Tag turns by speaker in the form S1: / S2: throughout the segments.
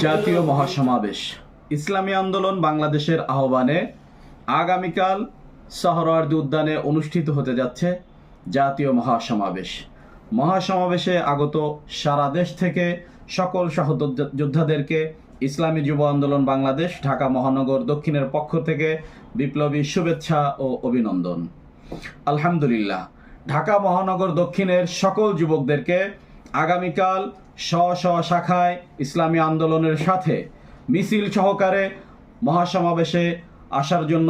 S1: জাতীয় মহাসমাবেশ ইসলামী আন্দোলন বাংলাদেশের আহ্বানে আগামীকাল সোহরাওয়ার্দী উদ্যানে অনুষ্ঠিত হতে যাচ্ছে জাতীয় মহাসমাবেশে আগত সারা দেশ থেকে সকল সহযোদ্ধাদেরকে ইসলামী যুব আন্দোলন বাংলাদেশ ঢাকা মহানগর দক্ষিণের পক্ষ থেকে বিপ্লবী শুভেচ্ছা ও অভিনন্দন। আলহামদুলিল্লাহ, ঢাকা মহানগর দক্ষিণের সকল যুবকদেরকে আগামীকাল স্ব শাখায় ইসলামী আন্দোলনের সাথে মিছিল সহকারে মহাসমাবেশে আসার জন্য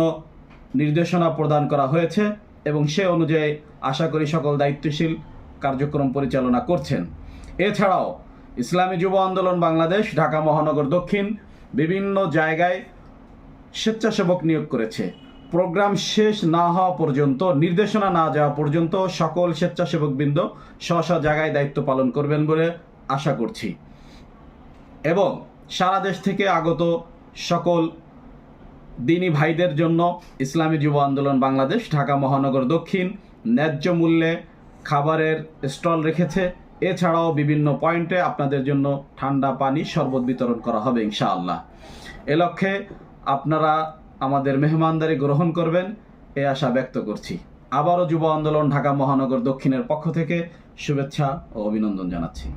S1: নির্দেশনা প্রদান করা হয়েছে এবং সে অনুযায়ী আশা করি সকল দায়িত্বশীল কার্যক্রম পরিচালনা করছেন। এছাড়াও ইসলামী যুব আন্দোলন বাংলাদেশ ঢাকা মহানগর দক্ষিণ বিভিন্ন জায়গায় স্বেচ্ছাসেবক নিয়োগ করেছে। প্রোগ্রাম শেষ না হওয়া পর্যন্ত, নির্দেশনা না যাওয়া পর্যন্ত সকল স্বেচ্ছাসেবকবৃন্দ স্ব জায়গায় দায়িত্ব পালন করবেন বলে আশা করছি এবং সারা দেশ থেকে আগত সকল দিনী ভাইদের জন্য ইসলামী যুব আন্দোলন বাংলাদেশ ঢাকা মহানগর দক্ষিণ ন্যায্য মূল্যে খাবারের স্টল রেখেছে। এছাড়াও বিভিন্ন পয়েন্টে আপনাদের জন্য ঠান্ডা পানি শরবত বিতরণ করা হবে ইনশাআল্লাহ। এ লক্ষ্যে আপনারা আমাদের মেহমানদারি গ্রহণ করবেন এ আশা ব্যক্ত করছি। আবারও যুব আন্দোলন ঢাকা মহানগর দক্ষিণের পক্ষ থেকে শুভেচ্ছা ও অভিনন্দন জানাচ্ছি।